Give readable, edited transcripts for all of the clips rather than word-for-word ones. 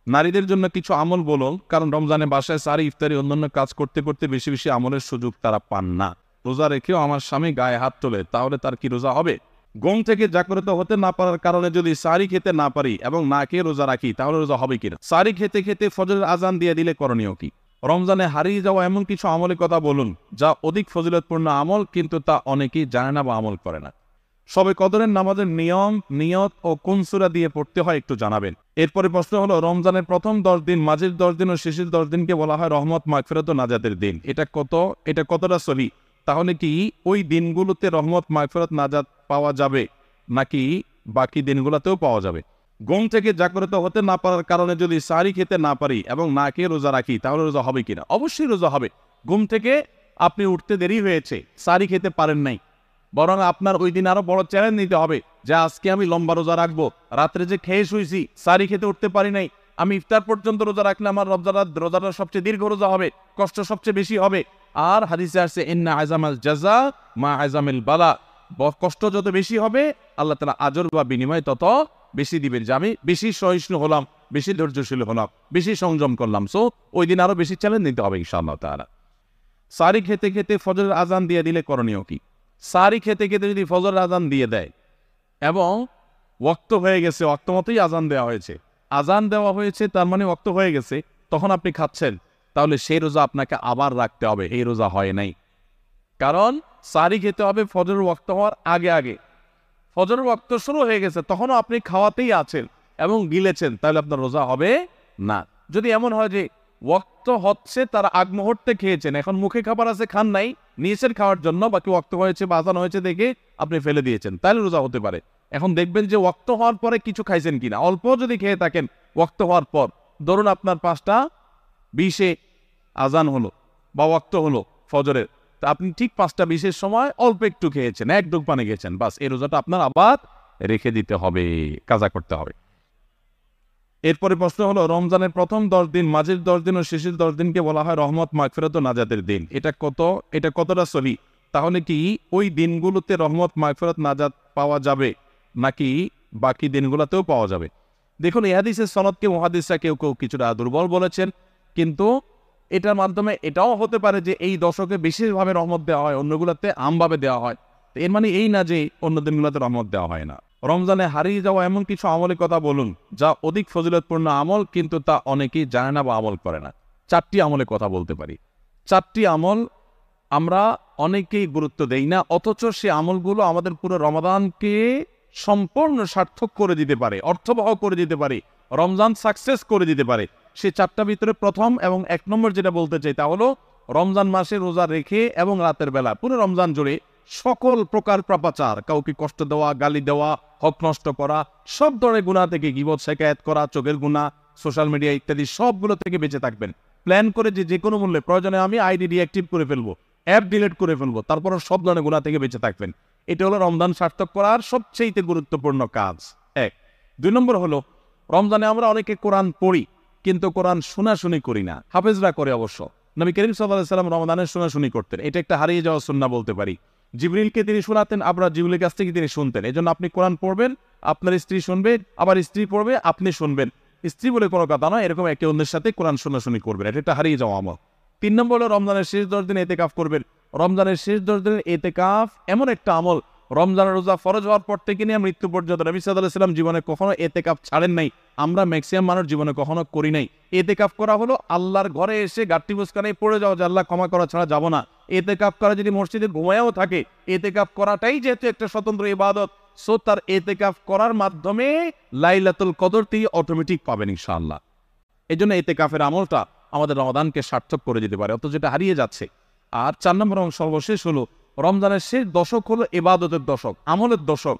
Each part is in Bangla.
নারীদের জন্য কিছু আমল বলুন, কারণ রমজানে বাসায় সারি ইফতারি অন্যান্য কাজ করতে করতে বেশি বেশি আমলের সুযোগ তারা পান না। রোজা রেখেও আমার স্বামী গায়ে হাত তোলে, তাহলে তার কি রোজা হবে? ঘুম থেকে জাগ্রত হতে না পারার কারণে যদি সারি খেতে না পারি এবং না খেয়ে রোজা রাখি, তাহলে রোজা হবে কিনা? সারি খেতে খেতে ফজরের আজান দিয়ে দিলে করণীয় কি? রমজানে হারিয়ে যাওয়া এমন কিছু আমলের কথা বলুন যা অধিক ফজিলতপূর্ণ আমল, কিন্তু তা অনেকেই জানে না বা আমল করে না। সবে কদরের নামাজের নিয়ম, নিয়ত ও কোন সূরা দিয়ে পড়তে হয় একটু জানাবেন। এরপরে প্রশ্ন হলো, রমজানের প্রথম 10 দিন, মাঝের 10 দিন ও শেষের 10 দিনকে বলা হয় রহমত, মাগফিরাত ও নাজাতের দিন। এটা কতটা সহি? তাহলে কি ওই দিনগুলোতে রহমত, মাগফিরাত, নাজাত পাওয়া যাবে, নাকি বাকি দিনগুলোতেও পাওয়া যাবে? ঘুম থেকে জাগ্রত হতে না পারার কারণে যদি সারি খেতে না পারি এবং না খেয়ে রোজা রাখি, তাহলে রোজা হবে কিনা? অবশ্যই রোজা হবে। ঘুম থেকে আপনি উঠতে দেরি হয়েছে, সারি খেতে পারেন নাই, বরং আপনার ওই দিন আরো বড় চ্যালেঞ্জ নিতে হবে যে আজকে আমি লম্বা রোজা রাখবো। রাত্রে যে খেয়ে শুয়েছি, সারি খেতে উঠতে পারি নাই, আমি ইফতার পর্যন্ত রোজা রাখলে আমার রোজাটা সবচেয়ে দীর্ঘ রোজা হবে, কষ্ট সবচেয়ে বেশি হবে। আর হাদিসে আসছে ইন্না আযামাল জাযা মা আযামিল বালা, কষ্ট যত বেশি হবে আল্লাহ তাআলা আজর বা বিনিময় তত বেশি দিবেন। যে আমি বেশি সহিষ্ণু হলাম, বেশি ধৈর্যশীল হলাম, বেশি সংযম করলাম, সো ওই দিন আরো বেশি চ্যালেঞ্জ নিতে হবে ইনশাআল্লাহ তাআলা। সারি খেতে খেতে ফজরের আজান দিয়ে দিলে করণীয় কি? সারি খেতে খেতে যদি ফজরের আজান দিয়ে দেয় এবং ওয়াক্ত হয়ে গেছে, ওয়াক্ত মতোই আজান দেওয়া হয়েছে, তার মানে ওয়াক্ত হয়ে গেছে, তখন আপনি খাচ্ছেন, তাহলে সেই রোজা আপনাকে আবার রাখতে হবে, এই রোজা হয় নাই। কারণ সারি খেতে হবে ফজরের ওয়াক্ত হওয়ার আগে আগে। ফজরের ওয়াক্ত শুরু হয়ে গেছে, তখনও আপনি খাওয়াতেই আছেন এবং গিলেছেন, তাহলে আপনার রোজা হবে না। যদি এমন হয় যে ওয়াক্ত হচ্ছে তার আগ মুহূর্তে খেয়েছেন, এখন মুখে খাবার আছে, খান নাই, নিয়েছেন খাওয়ার জন্য, বাকি ওয়াক্ত হয়েছে বা আজান হয়েছে দেখে আপনি ফেলে দিয়েছেন, তাহলে রোজা হতে পারে। এখন দেখবেন যে ওয়াক্ত হওয়ার পরে কিছু খাইছেন কিনা। অল্প যদি খেয়ে থাকেন ওয়াক্ত হওয়ার পর, ধরুন আপনার 5:20 আজান হলো বা ওয়াক্ত হলো ফজরের, তা আপনি ঠিক 5:20 সময় অল্প একটু খেয়েছেন, এক ডুব পানি খেয়েছেন, বাস, এই রোজাটা আপনার আবার রেখে দিতে হবে, কাজা করতে হবে। এরপরে প্রশ্ন হলো, রমজানের প্রথম 10 দিন, মাঝের 10 দিন ও শেষের 10 দিনকে বলা হয় রহমত, মাগফিরাত ও নাজাতের দিন। এটা কতটা সহি? তাহলে কি ওই দিনগুলোতে রহমত, মাগফিরাত, নাজাত পাওয়া যাবে, নাকি বাকি দিনগুলোতেও পাওয়া যাবে? দেখুন, এই হাদিসের সনদকে মুহাদ্দিসরা কেউ কেউ কিছুটা দুর্বল বলেছেন, কিন্তু এটার মাধ্যমে এটাও হতে পারে যে এই দশকে বিশেষভাবে রহমত দেওয়া হয়, অন্যগুলোতে আমভাবে দেওয়া হয়। এর মানে এই না যে অন্য দিনগুলোতে রহমত দেওয়া হয় না। রমজানে হারিয়ে যাওয়া এমন কিছু আমলের কথা বলুন যা অধিক ফজিলতপূর্ণ আমল, কিন্তু তা অনেকেই জানে না বা আমল করে না। 4টি আমলের কথা বলতে পারি। 4টি আমল আমরা অনেকেই গুরুত্ব দেই না, অথচ সে আমলগুলো আমাদের পুরো রমাদানকে সম্পূর্ণ সার্থক করে দিতে পারে, অর্থবহ করে দিতে পারে, রমজান সাকসেস করে দিতে পারে। সে 4টার ভিতরে প্রথম এবং 1 নম্বর যেটা বলতে চাই তা হলো, রমজান মাসে রোজা রেখে এবং রাতের বেলা পুরো রমজান জুড়ে সকল প্রকার পাপাচার, কাউকে কষ্ট দেওয়া, গালি দেওয়া, হক নষ্ট করা, সব ধরনের গুনাহ থেকে, গীবত, শিকায়াত করা, চোখের গুনাহ, সোশ্যাল মিডিয়া ইত্যাদি সবগুলো থেকে বেঁচে থাকবেন। প্ল্যান করে যে কোনো মূল্যে, প্রয়োজনে আমি আইডি ডিঅ্যাক্টিভ করে ফেলবো, অ্যাপ ডিলিট করে ফেলবো, তারপর সব ধরনের গুনাহ থেকে বেঁচে থাকবেন। এটা হলো রমজান সার্থক করার সবচেয়ে গুরুত্বপূর্ণ কাজ। 1। 2 নম্বর হলো, রমজানে আমরা অনেকে কোরআন পড়ি, কিন্তু কোরআন শোনাশুনি করি না। হাফেজরা করে অবশ্য। নবী করিম সাল্লাল্লাহু আলাইহি ওয়াসাল্লাম রমজানের শোনাশুনি করতেন, এটা একটা হারিয়ে যাওয়া সুন্নাহ বলতে পারি। জিবরিলকে তিনি শোনাতেন, আবার জিবরিলের কাছ থেকে তিনি শুনতেন। এজন্য আপনি কোরআন পড়বেন, আপনার স্ত্রী শুনবে, আবার স্ত্রী পড়বে, আপনি শুনবেন। স্ত্রী বলে কোনো কথা নয়, এরকম একে অন্যের সাথে কোরআন শোনাশুনি করবেন, এটা একটা হারিয়ে যাওয়া আমল। 3 নম্বর হলো, রমজানের শেষ 10 দিন এতেকাফ করবেন। রমজানের শেষ 10 দিনের এতেকাফ এমন একটা আমল, রমজানের রোজা ফরজ হওয়ার পর থেকে নিয়ে মৃত্যু পর্যন্ত নবী সাল্লাল্লাহু আলাইহি ওয়াসাল্লাম জীবনে কখনো এতেকাফ ছাড়েন নাই। আমরা ম্যাক্সিমাম মানুষ জীবনে কখনো করি নাই। এতেকাফ করা হলো আল্লাহর ঘরে এসে গাঁটটি মুস্কানে পড়ে যাওয়া, যে আল্লাহ ক্ষমা করা ছাড়া যাব না। এতেকাফ করা যদি মসজিদে ঘুমায়ও থাকে, এতেকাফ করাটাই যেহেতু একটা স্বতন্ত্র ইবাদত, সো তার এতেকাফ করার মাধ্যমে লাইলাতুল কদর তিনি অটোমেটিক পাবেন ইনশাআল্লাহ। এই জন্য এতেকাফের আমলটা আমাদের রমাদানকে সার্থক করে দিতে পারে, অথচ যেটা হারিয়ে যাচ্ছে। আর 4 নম্বর এবং সর্বশেষ হলো, রমজানের শেষ দশক হলো ইবাদতের দশক, আমলের দশক।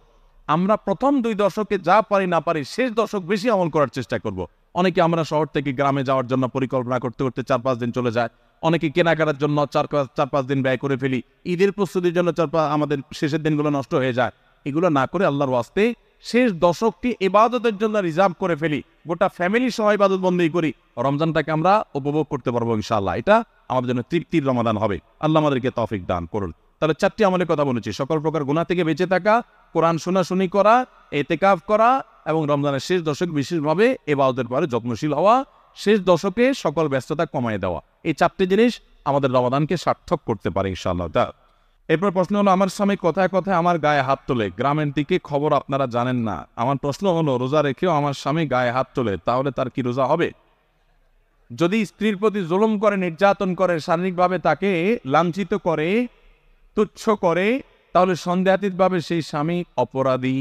আমরা প্রথম 2 দশকে যা পারি না পারি, শেষ দশক বেশি আমল করার চেষ্টা করব। অনেকে আমরা শহর থেকে গ্রামে যাওয়ার জন্য পরিকল্পনা করতে করতে 4-5 দিন চলে যায়, অনেকে কেনাকাটার জন্য 4-5 দিন ব্যয় করে ফেলি, ঈদের প্রস্তুতির জন্য আমাদের শেষের দিনগুলো নষ্ট হয়ে যায়। এগুলো না করে আল্লাহর ওয়াস্তে শেষ দশকটি ইবাদতের জন্য রিজার্ভ করে ফেলি, গোটা ফ্যামিলি সহ ইবাদত বন্দেগী করি, রমজানটাকে আমরা উপভোগ করতে পারবো ইনশাআল্লাহ। এটা আমাদের জন্য তৃপ্তির রমাদান হবে। আল্লাহ আমাদেরকে তৌফিক দান করুন। তাহলে 4টি আমলের কথা বলেছি, সকল প্রকার গুনাহ থেকে বেঁচে থাকা, কোরআন শোনাশুনি করা, এতেকাফ করা এবং রমজানের শেষ দশক বিশেষভাবে ইবাদতের পরে যত্নশীল হওয়া, শেষ দশকে সকল ব্যস্ততা কমায় দেওয়া। এই 4টি জিনিস আমাদের রমাদানকে সার্থক করতে পারে ইনশাআল্লাহ। এরপর প্রশ্ন হলো, আমার স্বামী কথায় কথায় আমার গায়ে হাত তোলে, গ্রামের দিকে খবর আপনারা জানেন না। আমার প্রশ্ন হলো, রোজা রেখেও আমার স্বামী গায়ে হাত তোলে, তাহলে তার কি রোজা হবে? যদি স্ত্রীর প্রতি জুলুম করে, নির্যাতন করে, শারীরিকভাবে তাকে লাঞ্ছিত করে, তুচ্ছ করে, তাহলে সন্দেহাতীতভাবে সেই স্বামী অপরাধী,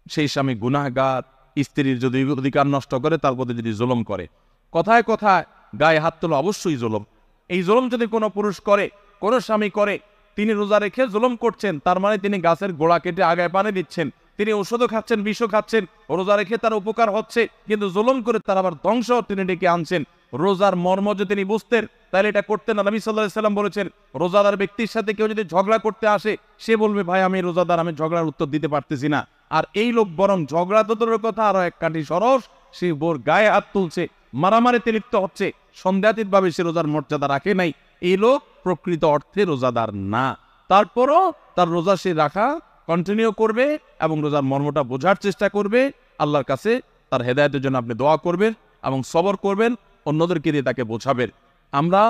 সেই স্বামী গুনাহগার। স্ত্রীর যদি অধিকার নষ্ট করে, তার প্রতি যদি জুলুম করে, কথায় কথায় গায়ে হাত তোলা অবশ্যই জুলুম। এই জুলুম যদি কোনো পুরুষ করে, কোনো স্বামী করে, তিনি রোজা রেখে জুলুম করছেন, তার মানে তিনি গাছের গোড়া কেটে আগায় পানি দিচ্ছেন, তিনি ওষুধও খাচ্ছেন, বিষও খাচ্ছেন। রোজা রেখে তার উপকার হচ্ছে, কিন্তু জুলুম করে তার আবার ধ্বংস তিনি ডেকে আনছেন। রোজার মর্ম যদি তিনি বুঝতেন, তাহলে এটা করতেন না। নবী সাল্লাল্লাহু আলাইহি সাল্লাম বলেছেন, রোজাদার ব্যক্তির সাথে কেউ যদি ঝগড়া করতে আসে, সে বলবে, ভাই আমি রোজাদার, আমি ঝগড়ার উত্তর দিতে পারতেছি না। আর এই লোক বরং ঝগড়া তো দূরের কথা, আরো এক কাঠি সরস, সে বোর গায়ে হাত তুলছে, মারামারিতে লিপ্ত হচ্ছে, সন্দেহাতীতভাবে সে রোজার মর্যাদা রাখে নাই। এই লোক প্রকৃত অর্থে রোজাদার না। তারপরও তার রোজা সে রাখা কন্টিনিউ করবে এবং রোজার মর্মটা বোঝার চেষ্টা করবে। আল্লাহর কাছে তার হেদায়েতের জন্য আপনি দোয়া করবেন এবং সবর করবেন, অন্যদেরকে দিয়ে তাকে বোঝাবেন। আমরা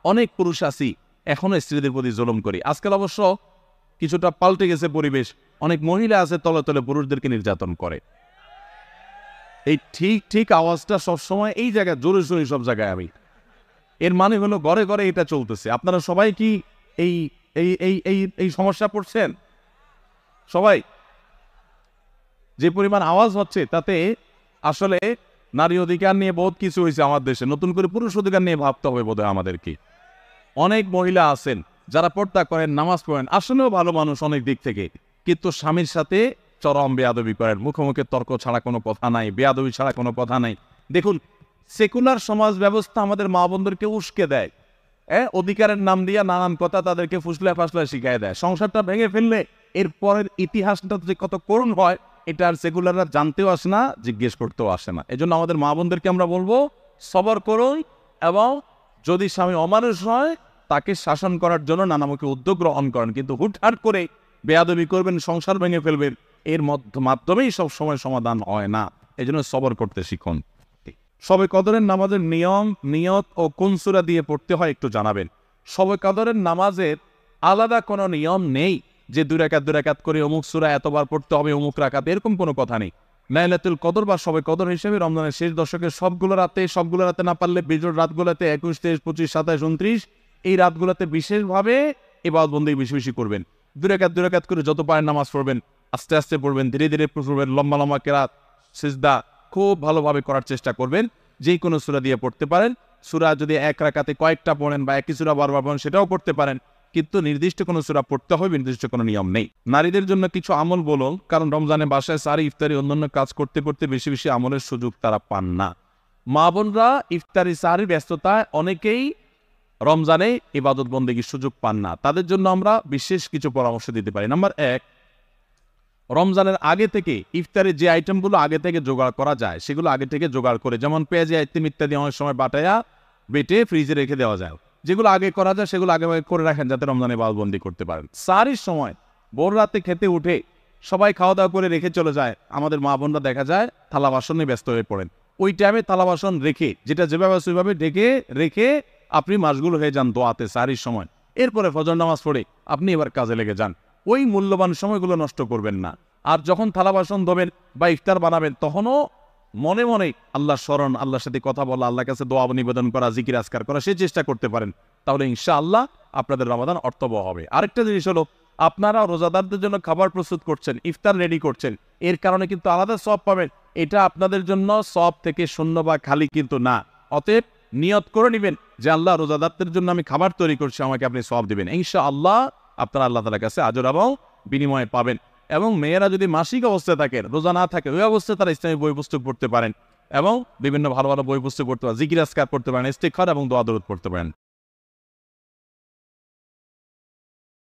অনেক পুরুষ আছি এখনো স্ত্রীদের প্রতি জুলুম করি। আজকাল অবশ্য কিছুটা পাল্টে গেছে পরিবেশ, অনেক মহিলা আছে তলে তলে পুরুষদেরকে নির্যাতন করে। এই ঠিক ঠিক আওয়াজটা সবসময় এই জায়গায় জোরে শুনি, সব জায়গায় আমি। এর মানে হলো ঘরে ঘরে এটা চলতেছে। আপনারা সবাই কি এই এই এই এই এই সমস্যা পড়ছেন? সবাই যে পরিমাণ আওয়াজ হচ্ছে, তাতে আসলে নারী অধিকার নিয়ে বহুত কিছু হয়েছে আমার দেশে, নতুন করে পুরুষ অধিকার নিয়ে ভাবতে হবে বোধহয় আমাদেরকে। অনেক মহিলা আছেন যারা পর্দা করেন, নামাজ পড়েন, আসলেও ভালো মানুষ অনেক দিক থেকে, কিন্তু স্বামীর সাথে চরম বেয়াদবি করেন। মুখে মুখে তর্ক ছাড়া কোনো কথা নাই, বেয়াদবি ছাড়া কোনো কথা নাই। দেখুন, সেকুলার সমাজ ব্যবস্থা আমাদের মা বোনদেরকে উস্কে দেয়, অধিকারের নাম দিয়া নানান কথা তাদেরকে ফুসলে ফাসলে শিখাই দেয়। সংসারটা ভেঙে ফেললে এর পরের ইতিহাসটা যে কত করুণ হয়, এটা আর সেকুলাররা জানতেও আসে না, জিজ্ঞেস করতেও আসে না। এজন্য আমাদের মা বোনদেরকে আমরা বলবো, সবর করুন এবং যদি স্বামী অমানুষ হয়, তাকে শাসন করার জন্য নানামুখী উদ্যোগ গ্রহণ করেন, কিন্তু হুটহাট করে বেয়াদবি করবেন, সংসার ভেঙে ফেলবেন, এর মাধ্যমেই সব সময় সমাধান হয় না। এজন্য সবর করতে শিখুন। শবে কদরের নামাজের নিয়ম, নিয়ত ও কোন সূরা দিয়ে পড়তে হয় একটু জানাবেন। শবে কদরের নামাজের আলাদা কোনো নিয়ম নেই যে 2 রাকাত করে অমুক সূরা এতবার পড়তে হবে অমুক রাকাত, এরকম কোনো কথা নেই। লাইলাতুল কদর বা শবে কদর হিসেবে রমজানের শেষ দশকের সবগুলো রাতে না পারলে বিজোড় রাতগুলোতে 21, 23, 25, 27, 29 এই রাতগুলোতে বিশেষভাবে ইবাদত বন্দেগী বেশি বেশি করবেন। 2 রাকাত করে যত পারেন নামাজ পড়বেন, আস্তে আস্তে পড়বেন, ধীরে ধীরে পড়বেন, লম্বা লম্বা কেরাত, সিজদা খুব ভালোভাবে করার চেষ্টা করবেন। যে কোনো সূরা দিয়ে পড়তে পারেন। সূরা যদি এক রাকাতে কয়েকটা পড়েন বা একই সূরা বারবার পড়েন, সেটাও পড়তে পারেন, কিন্তু নির্দিষ্ট কোনো সূরা পড়তে হবে, নির্দিষ্ট কোনো নিয়ম নেই। নারীদের জন্য কিছু আমল বলুন, কারণ রমজানে বাসায় সারি ইফতারি অন্যান্য কাজ করতে করতে বেশি বেশি আমলের সুযোগ তারা পান না। মা বোনরা ইফতারি সারি ব্যস্ততায় অনেকেই রমজানে ইবাদত বন্দেগীর সুযোগ পান না। তাদের জন্য আমরা বিশেষ কিছু পরামর্শ দিতে পারি। নাম্বার 1, রমজানের আগে থেকে ইফতারের যে আইটেমগুলো আগে থেকে জোগাড় করা যায়, সেগুলো আগে থেকে জোগাড় করে, যেমন পেঁয়াজি আইটেম ইত্যাদি অনেক সময় বেটে ফ্রিজে রেখে দেওয়া যায়। যেগুলো আগে করা যায় সেগুলো আগে করে রাখেন, যাতে রমজানে ইবাদতবন্দি করতে পারেন। সারির সময় ভোর রাতে খেতে উঠে সবাই খাওয়া দাওয়া করে রেখে চলে যায়। আমাদের মা বোনরা দেখা যায় থালা বাসনে ব্যস্ত হয়ে পড়েন। ওই টাইমে থালা বাসন রেখে, যেটা যেভাবে সেভাবে ঢেকে রেখে আপনি মাসগুলো হয়ে যান দোয়াতে সারির সময়। এরপরে ফজর নামাজ পড়ে আপনি এবার কাজে লেগে যান। ওই মূল্যবান সময়গুলো নষ্ট করবেন না। আর যখন থালা বাসন ধোবেন বা ইফতার বানাবেন, তখনও মনে মনে আল্লাহর স্মরণ, আল্লাহর সাথে কথা বলা, আল্লাহর কাছে দোয়া নিবেদন করা, জিকির আজকার করা, সে চেষ্টা করতে পারেন। তাহলে ইনশাআল্লাহ আপনাদের রমাদান অর্থবহ হবে। আরেকটা জিনিস হলো, আপনারা রোজাদারদের জন্য খাবার প্রস্তুত করছেন, ইফতার রেডি করছেন, এর কারণে কিন্তু আলাদা সওয়াব পাবেন। এটা আপনাদের জন্য সওয়াব থেকে শূন্য বা খালি কিন্তু না। অতএব নিয়ত করে নেবেন যে আল্লাহ, রোজাদারদের জন্য আমি খাবার তৈরি করছি, আমাকে আপনি সওয়াব দিবেন। ইনশাআল্লাহ আপনারা আল্লাহ তাআলার কাছে আজর এবং বিনিময়ে পাবেন। এবং মেয়েরা যদি মাসিক অবস্থায় থাকেন, রোজা না থাকে, ওই অবস্থায় তারা ইসলামী বই পুস্তক পড়তে পারেন এবং বিভিন্ন ভালো ভালো বই পুস্তক পড়তে পারেন, জিকির আজকার পড়তে পারেন, ইস্তিগফার এবং দোয়া দরুদ পড়তে পারেন।